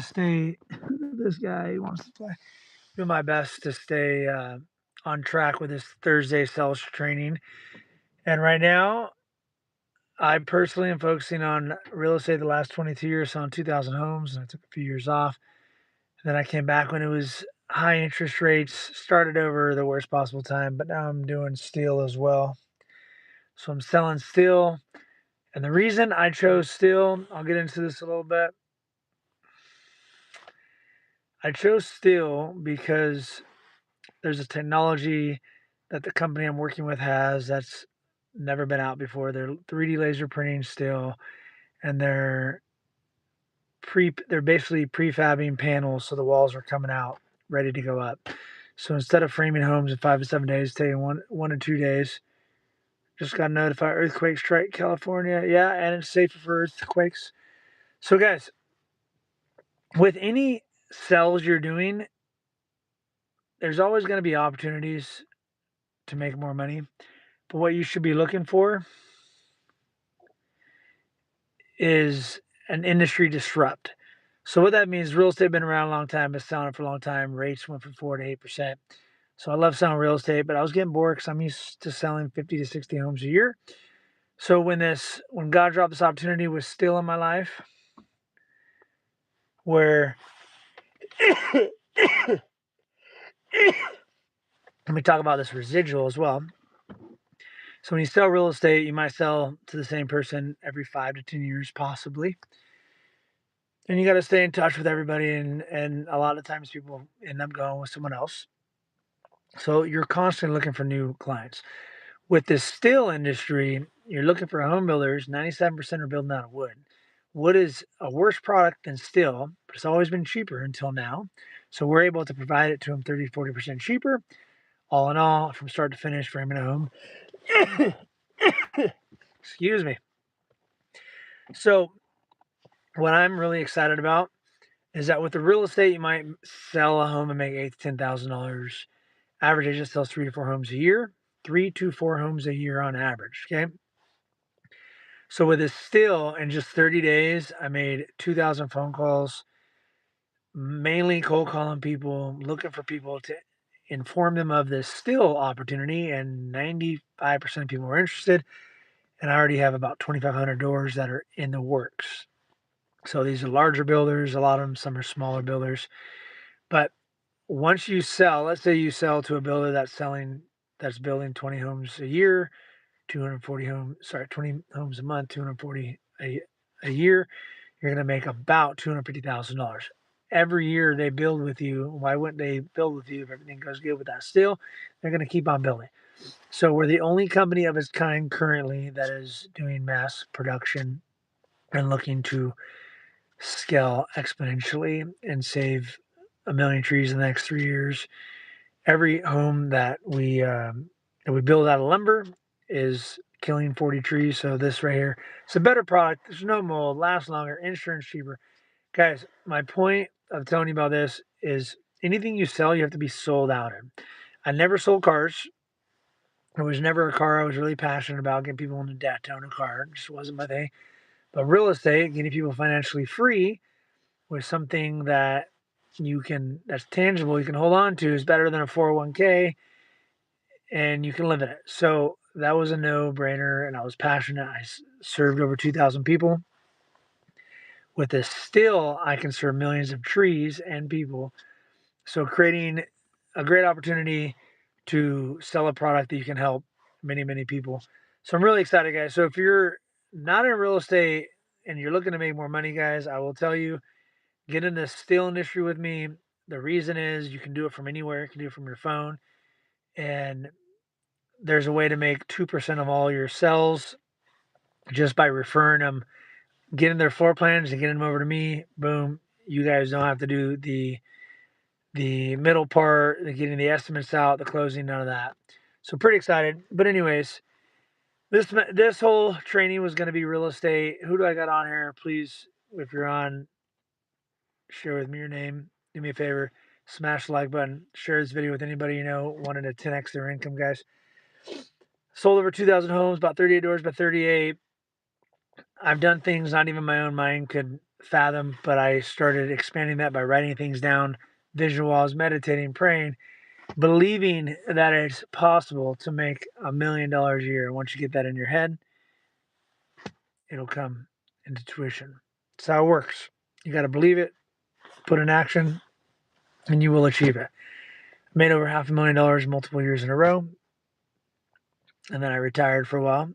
stay. This guy wants to play. Do my best to stay on track with this Thursday sales training. And right now, I personally am focusing on real estate the last 22 years, selling 2,000 homes, and I took a few years off. And then I came back when it was high interest rates, started over the worst possible time, but now I'm doing steel as well. So I'm selling steel. And the reason I chose steel, I'll get into this a little bit. I chose steel because there's a technology that the company I'm working with has that's never been out before. They're 3D laser printing steel, and they're basically prefabbing panels so the walls are coming out ready to go up. So instead of framing homes in 5 to 7 days, taking one to 2 days. Just got notified earthquake strike California. Yeah, and it's safer for earthquakes. So guys, with any sales you're doing, there's always going to be opportunities to make more money. But what you should be looking for is an industry disrupt. So what that means, real estate been around a long time, been selling it for a long time. Rates went from 4 to 8%. So I love selling real estate, but I was getting bored because I'm used to selling 50 to 60 homes a year. So when God dropped this opportunity was still in my life, where let me talk about this residual as well. So when you sell real estate, you might sell to the same person every 5 to 10 years, possibly. And you got to stay in touch with everybody, and a lot of times people end up going with someone else. So you're constantly looking for new clients. With the steel industry, you're looking for home builders. 97% are building out of wood. Wood is a worse product than steel, but it's always been cheaper until now. So we're able to provide it to them 30-40% cheaper. All in all, from start to finish, framing a home. Excuse me. So what I'm really excited about is that with the real estate, you might sell a home and make $8,000 to $10,000. Average agent sells 3 to 4 homes a year, 3 to 4 homes a year on average. Okay. So with this still in just 30 days, I made 2,000 phone calls, mainly cold calling people, looking for people to inform them of this still opportunity. And 95% of people were interested. And I already have about 2,500 doors that are in the works. So these are larger builders, a lot of them, some are smaller builders. But once you sell, let's say you sell to a builder that's building 20 homes a year, 20 homes a month, 240 a year, you're going to make about $250,000. Every year they build with you. Why wouldn't they build with you if everything goes good with that still? They're going to keep on building. So we're the only company of its kind currently that is doing mass production and looking to scale exponentially and save a million trees in the next 3 years. Every home that we build out of lumber is killing 40 trees. So this right here, it's a better product. There's no mold, lasts longer, insurance cheaper. Guys, my point of telling you about this is anything you sell, you have to be sold out in. I never sold cars. It was never a car I was really passionate about, getting people into debt to own a car. It just wasn't my thing. But real estate, getting people financially free with something that's tangible, you can hold on to, is better than a 401k, and you can live in it. So that was a no-brainer, and I was passionate. I served over 2,000 people. With this still, I can serve millions of trees and people. So creating a great opportunity to sell a product that you can help many, many people. So I'm really excited, guys. So if you're not in real estate and you're looking to make more money, guys, I will tell you, get in the steel industry with me. The reason is you can do it from anywhere. You can do it from your phone. And there's a way to make 2% of all your sales just by referring them, getting their floor plans and getting them over to me. Boom. You guys don't have to do the middle part, the getting the estimates out, the closing, none of that. So pretty excited. But anyways, this whole training was going to be real estate. Who do I got on here? Please, if you're on, share with me your name. Do me a favor, smash the like button. Share this video with anybody you know wanting to 10x their income, guys. Sold over 2,000 homes, about 38 doors by 38. I've done things not even my own mind could fathom, but I started expanding that by writing things down, visuals, meditating, praying, believing that it's possible to make $1 million a year. Once you get that in your head, it'll come into tuition. That's how it works. You got to believe it, put in action, and you will achieve it. I made over $500,000 multiple years in a row, and then I retired for a while,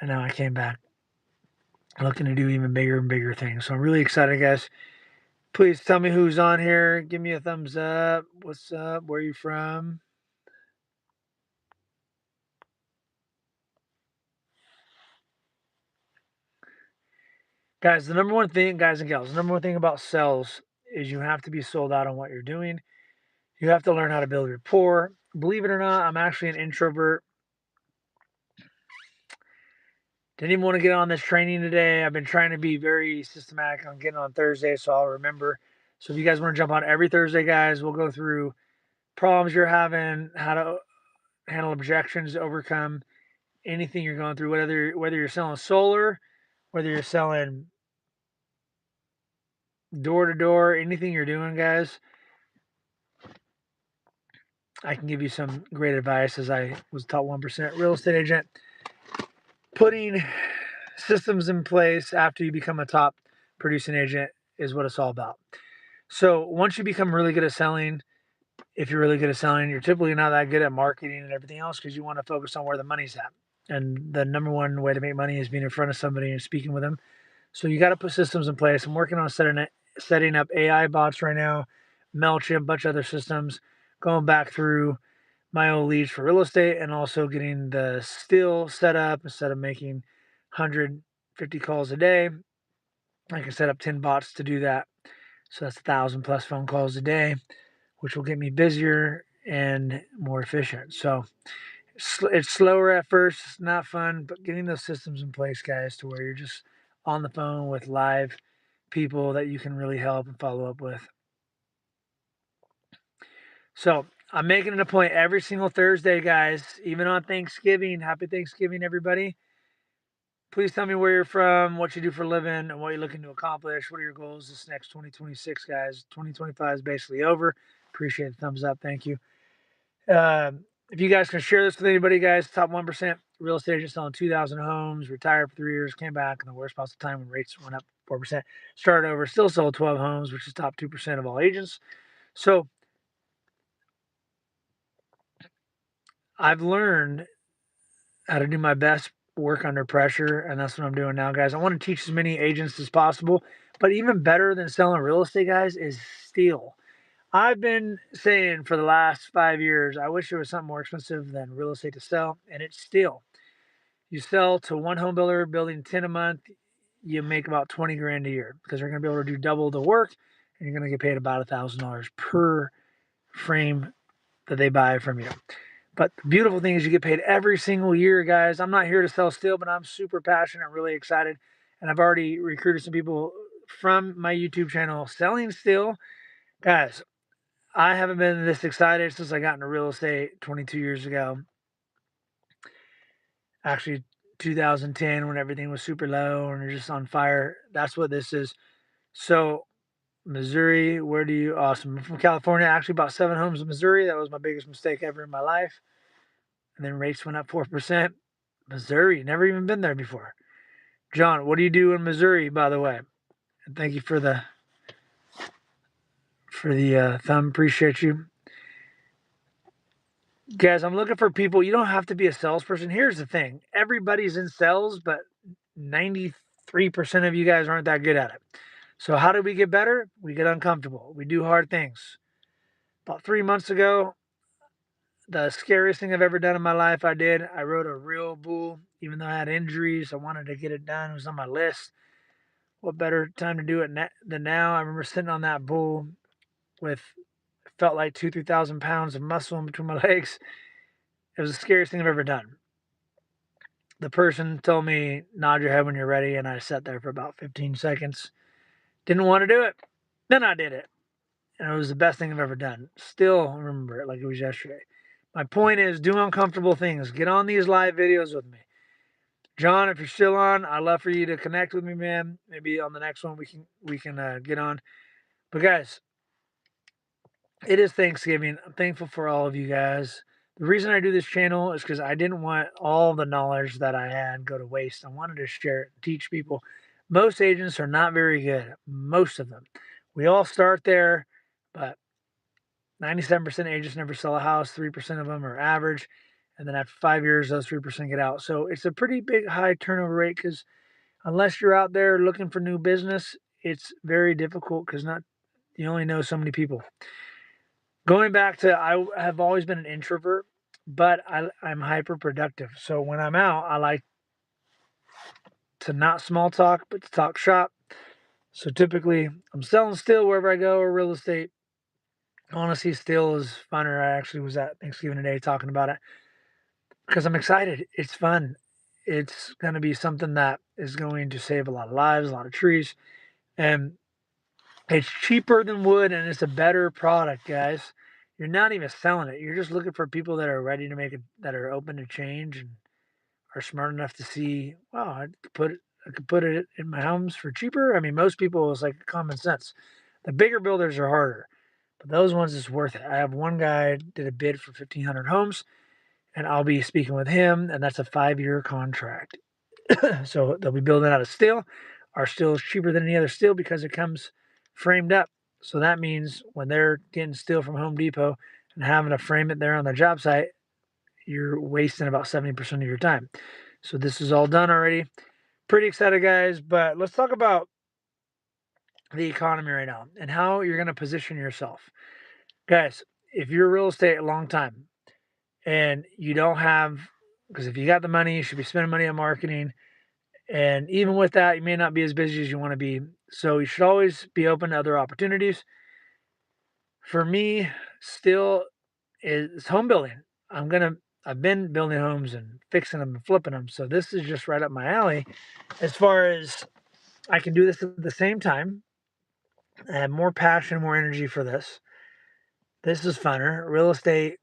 and now I came back looking to do even bigger and bigger things. So I'm really excited, guys. Please tell me who's on here. Give me a thumbs up. What's up? Where are you from? Guys, the number one thing, guys and gals, the number one thing about sales is you have to be sold out on what you're doing. You have to learn how to build rapport. Believe it or not, I'm actually an introvert. Didn't even want to get on this training today. I've been trying to be very systematic on getting on Thursday, so I'll remember. So if you guys want to jump on every Thursday, guys, we'll go through problems you're having, how to handle objections, overcome anything you're going through, whether you're selling solar, whether you're selling door to door, anything you're doing, guys. I can give you some great advice as I was top 1% real estate agent. Putting systems in place after you become a top producing agent is what it's all about. So once you become really good at selling, if you're really good at selling, you're typically not that good at marketing and everything else because you want to focus on where the money's at. And the number one way to make money is being in front of somebody and speaking with them. So you got to put systems in place. I'm working on setting up AI bots right now, MailChimp, a bunch of other systems, going back through my old leads for real estate and also getting the still set up instead of making 150 calls a day. I can set up 10 bots to do that. So that's 1,000 plus phone calls a day, which will get me busier and more efficient. So it's slower at first, it's not fun, but getting those systems in place, guys, to where you're just on the phone with live people that you can really help and follow up with. So I'm making it a point every single Thursday, guys, even on Thanksgiving. Happy Thanksgiving, everybody. Please tell me where you're from, what you do for a living, and what you're looking to accomplish. What are your goals this next 2026, guys? 2025 is basically over. Appreciate the thumbs up. Thank you. If you guys can share this with anybody, guys, top 1% real estate agent selling 2,000 homes, retired for 3 years, came back in the worst possible time when rates went up 4%, started over, still sold 12 homes, which is top 2% of all agents. So I've learned how to do my best work under pressure, and that's what I'm doing now, guys. I want to teach as many agents as possible, but even better than selling real estate, guys, is steal. I've been saying for the last 5 years, I wish there was something more expensive than real estate to sell, and it's steel. You sell to one home builder building 10 a month, you make about 20 grand a year because they're going to be able to do double the work, and you're going to get paid about $1,000 per frame that they buy from you. But the beautiful thing is you get paid every single year, guys. I'm not here to sell steel, but I'm super passionate, really excited. And I've already recruited some people from my YouTube channel selling steel. Guys, I haven't been this excited since I got into real estate 22 years ago. Actually, 2010 when everything was super low and you're just on fire. That's what this is. So, Missouri, where do you? Awesome. I'm from California. I actually bought 7 homes in Missouri. That was my biggest mistake ever in my life. And then rates went up 4%. Missouri, never even been there before. John, what do you do in Missouri, by the way? And thank you for the thumb. Appreciate you. Guys, I'm looking for people. You don't have to be a salesperson. Here's the thing. Everybody's in sales, but 93% of you guys aren't that good at it. So how do we get better? We get uncomfortable. We do hard things. About 3 months ago, the scariest thing I've ever done in my life, I did. I rode a real bull. Even though I had injuries, I wanted to get it done. It was on my list. What better time to do it than now? I remember sitting on that bull with, felt like 3,000 pounds of muscle in between my legs. It was the scariest thing I've ever done. The person told me, nod your head when you're ready, and I sat there for about 15 seconds. Didn't want to do it. Then I did it. And it was the best thing I've ever done. Still remember it like it was yesterday. My point is, do uncomfortable things. Get on these live videos with me. John, if you're still on, I'd love for you to connect with me, man. Maybe on the next one we can get on. But guys, it is Thanksgiving. I'm thankful for all of you guys. The reason I do this channel is because I didn't want all the knowledge that I had go to waste. I wanted to share it, teach people. Most agents are not very good. Most of them. We all start there, but 97% of agents never sell a house. 3% of them are average. And then after 5 years, those 3% get out. So it's a pretty big high turnover rate because unless you're out there looking for new business, it's very difficult because not you only know so many people. Going back to I have always been an introvert, but I'm hyper productive. So when I'm out, I like to not small talk, but to talk shop. So typically I'm selling still wherever I go or real estate. Honestly, still is funner. I actually was at Thanksgiving today talking about it because I'm excited. It's fun. It's going to be something that is going to save a lot of lives, a lot of trees, and it's cheaper than wood and it's a better product, guys. You're not even selling it. You're just looking for people that are ready to make it, that are open to change and are smart enough to see, wow, I could put it in my homes for cheaper. I mean, most people it's like common sense. The bigger builders are harder, but those ones is worth it. I have one guy did a bid for 1,500 homes, and I'll be speaking with him, and that's a 5-year contract. So they'll be building out of steel. Our steel is cheaper than any other steel because it comes framed up. So that means when they're getting steel from Home Depot and having to frame it there on their job site, you're wasting about 70% of your time. So this is all done already. Pretty excited, guys. But let's talk about the economy right now and how you're going to position yourself. Guys, if you're real estate a long time and you don't have, because if you got the money, you should be spending money on marketing. And even with that, you may not be as busy as you want to be. So you should always be open to other opportunities. For me, still is home building. I've been building homes and fixing them and flipping them. So this is just right up my alley as far as I can do this at the same time. I have more passion, more energy for this. This is funner. Real estate,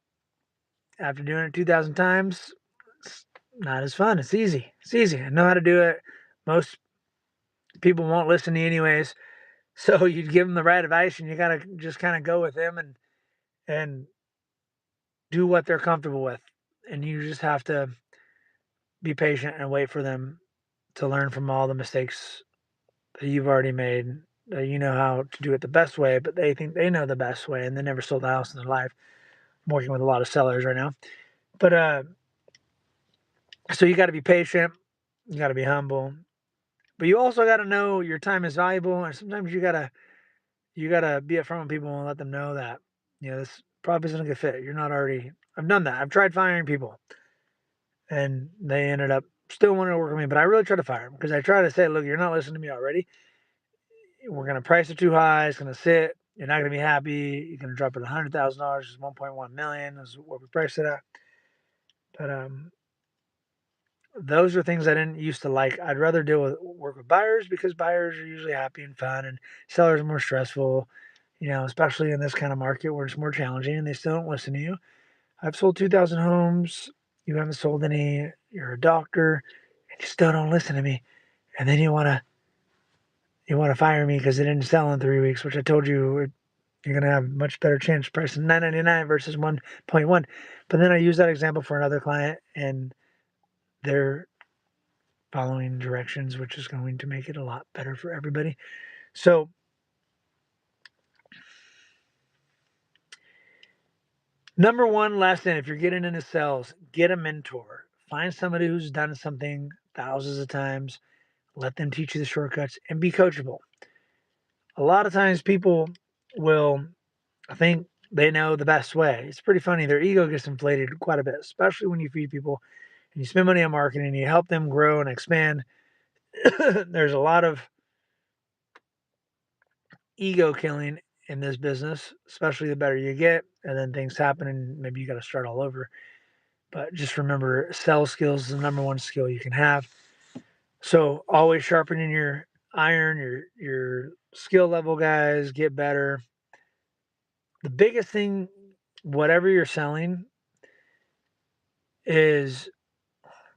after doing it 2,000 times, it's not as fun. It's easy. It's easy. I know how to do it. Most people won't listen to you anyways. So you give them the right advice, and you gotta just kind of go with them and do what they're comfortable with. And you just have to be patient and wait for them to learn from all the mistakes that you've already made. That you know how to do it the best way, but they think they know the best way, and they never sold a house in their life. I'm working with a lot of sellers right now, but so you got to be patient. You got to be humble, but you also got to know your time is valuable, and sometimes you gotta be upfront with people and let them know that this probably isn't a good fit. You're not already. I've done that. I've tried firing people, and they ended up still wanting to work with me. But I really try to fire them because I try to say, look, you're not listening to me already. We're gonna price it too high. It's gonna sit. You're not gonna be happy. You're gonna drop it $100,000. It's 1.1 million. Is what we priced it at. But those are things I didn't used to like. I'd rather work with buyers because buyers are usually happy and fun, and sellers are more stressful. Especially in this kind of market where it's more challenging and they still don't listen to you. I've sold 2,000 homes. You haven't sold any. You're a doctor, and you still don't listen to me. And then you wanna fire me because it didn't sell in 3 weeks, which I told you you're gonna have much better chance pricing 999 versus 1.1. But then I use that example for another client, and they're following directions, which is going to make it a lot better for everybody. So number one lesson, if you're getting into sales, get a mentor. Find somebody who's done something thousands of times. Let them teach you the shortcuts and be coachable. A lot of times people will think they know the best way. It's pretty funny. Their ego gets inflated quite a bit, especially when you feed people and you spend money on marketing and you help them grow and expand. There's a lot of ego killing in this business, especially the better you get. And then things happen and maybe you got to start all over. But just remember, sales skills is the number one skill you can have. So always sharpening your iron, your skill level, guys. Get better. The biggest thing, whatever you're selling, is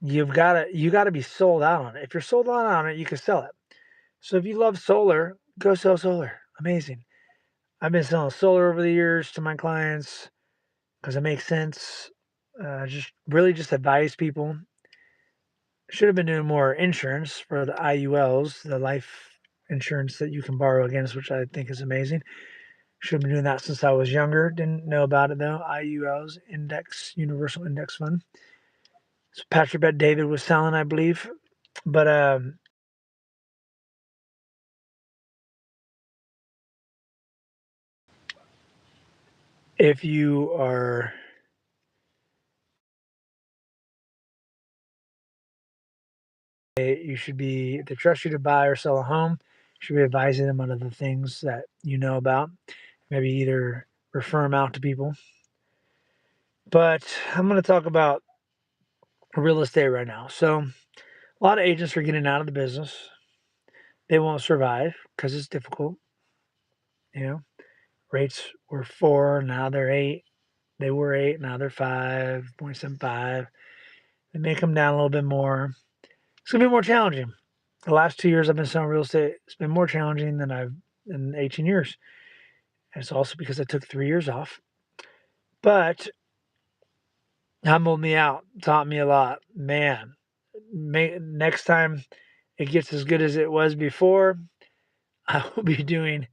you gotta be sold out on it. If you're sold out on it, you can sell it. So if you love solar, go sell solar. Amazing. I've been selling solar over the years to my clients because it makes sense. Just really just advise people. Should have been doing more insurance for the IULs, the life insurance that you can borrow against, which I think is amazing. Should have been doing that since I was younger. Didn't know about it though. IULs, Index Universal Index Fund. So Patrick Bet David was selling, I believe. But if you are you should be if they trust you to buy or sell a home, you should be advising them on the things that you know about. Maybe either refer them out to people. But I'm going to talk about real estate right now. So a lot of agents are getting out of the business. They won't survive because it's difficult. You know, rates were 4, now they're 8. They were 8, now they're 5.75. They may come down a little bit more. It's gonna be more challenging. The last 2 years I've been selling real estate, it's been more challenging than I've in 18 years. And it's also because I took 3 years off. But humbled me out, taught me a lot. Man, next time it gets as good as it was before, I will be doing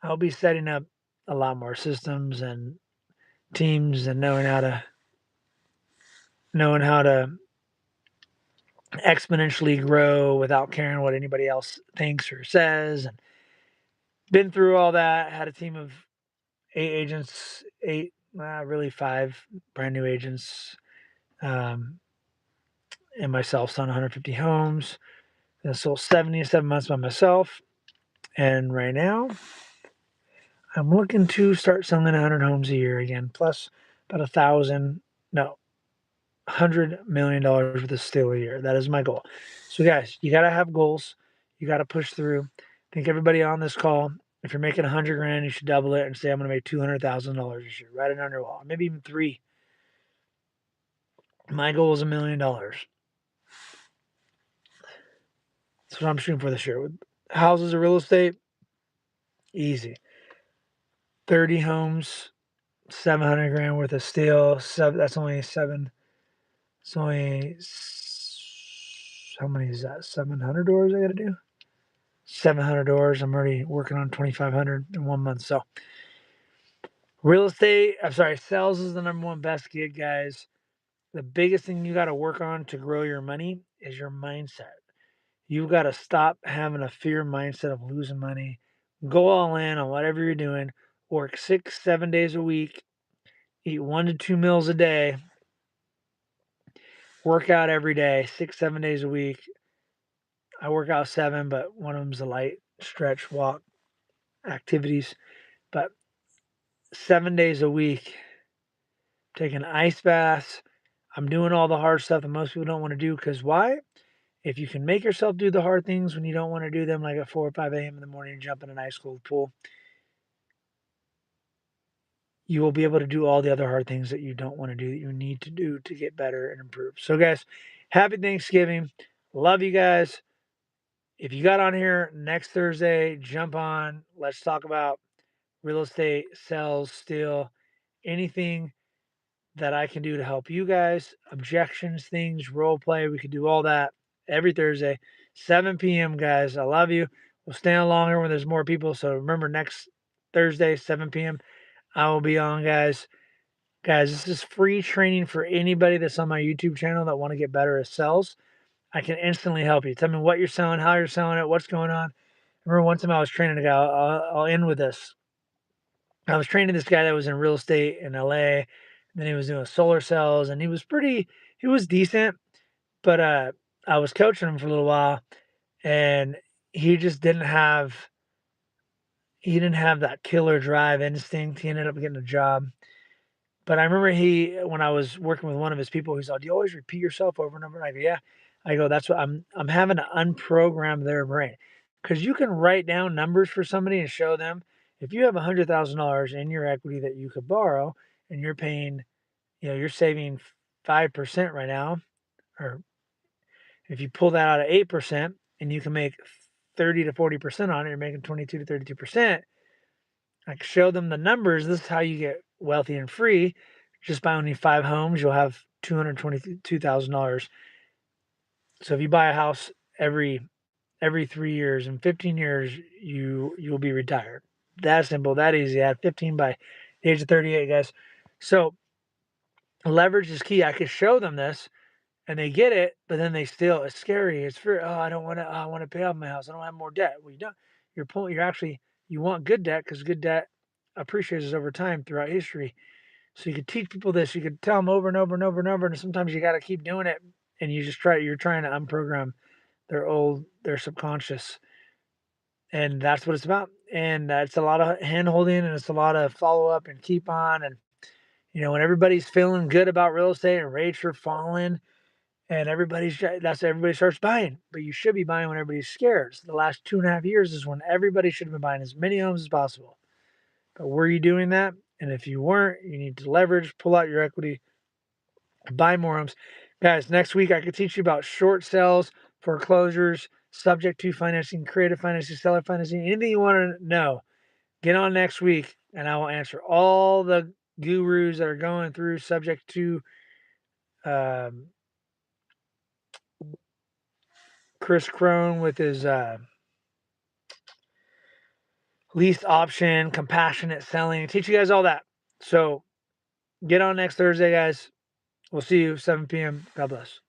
I'll be setting up a lot more systems and teams and knowing how to exponentially grow without caring what anybody else thinks or says. And been through all that. Had a team of 8 agents, really 5 brand new agents, um, and myself selling 150 homes. And I sold 70 in 7 months by myself. And right now, I'm looking to start selling 100 homes a year again, plus about 1,000. No, $100 million worth of steel a year. That is my goal. So, guys, you got to have goals. You got to push through. I think everybody on this call, if you're making 100 grand, you should double it and say, I'm going to make $200,000 this year. Write it on your wall. Maybe even 3. My goal is $1 million. That's what I'm shooting for this year. With houses or real estate, easy. 30 homes, 700 grand worth of steel. That's only 7. It's only, how many is that? 700 doors I got to do? 700 doors. I'm already working on 2,500 in 1 month. So, sales is the number one best gig, guys. The biggest thing you got to work on to grow your money is your mindset. You got to stop having a fear mindset of losing money. Go all in on whatever you're doing. Work 6, 7 days a week. Eat 1 to 2 meals a day. Work out every day, 6, 7 days a week. I work out 7, but one of them's a light stretch, walk, activities. But 7 days a week, taking ice baths. I'm doing all the hard stuff that most people don't want to do. Because why? If you can make yourself do the hard things when you don't want to do them, like at 4 or 5 a.m. in the morning, jump in an ice cold pool, you will be able to do all the other hard things that you don't want to do, that you need to do to get better and improve. So, guys, happy Thanksgiving. Love you guys. If you got on here next Thursday, jump on. Let's talk about real estate, sales, steel, anything that I can do to help you guys. Objections, things, role play. We could do all that every Thursday, 7 p.m., guys. I love you. We'll stay on longer when there's more people. So remember, next Thursday, 7 p.m., I will be on, guys. Guys, this is free training for anybody that's on my YouTube channel that want to get better at sales. I can instantly help you. Tell me what you're selling, how you're selling it, what's going on. I remember one time I was training a guy. I'll end with this. I was training this guy that was in real estate in LA. And then he was doing solar cells, and he was decent, but I was coaching him for a little while, and he just didn't have that killer drive instinct. He ended up getting a job. But I remember when I was working with one of his people, he's like, "Do you always repeat yourself over and over?" And I go, "Yeah." I go, "That's what I'm having to unprogram their brain." Because you can write down numbers for somebody and show them. If you have $100,000 in your equity that you could borrow and you're paying, you're saving 5% right now, or If you pull that out at 8% and you can make 30 to 40% on it, you're making 22 to 32%. I show them the numbers. This is how you get wealthy and free. Just by owning 5 homes, you'll have $222,000. So if you buy a house every 3 years, in 15 years, you'll be retired. That simple, that easy. I had 15 by the age of 38, guys. So leverage is key. I could show them this and they get it, but then they still, it's scary. It's for, oh, I don't want to, I want to pay off my house. I don't have more debt. Well, you don't, you're actually, you want good debt because good debt appreciates over time throughout history. So you could teach people this. You could tell them over and over and over and over. And sometimes you got to keep doing it. And you're trying to unprogram their subconscious. And that's what it's about. And it's a lot of hand holding and it's a lot of follow up and keep on. And, when everybody's feeling good about real estate and rates are falling and everybody starts buying. But you should be buying when everybody's scared. So the last 2.5 years is when everybody should have been buying as many homes as possible. But were you doing that? And if you weren't, you need to leverage, pull out your equity, buy more homes. Guys, next week I could teach you about short sales, foreclosures, subject to financing, creative financing, seller financing, anything you want to know. Get on next week and I will answer all the gurus that are going through subject to um, Chris Crone with his least option, compassionate selling. Teach you guys all that. So get on next Thursday, guys. We'll see you 7 p.m. God bless.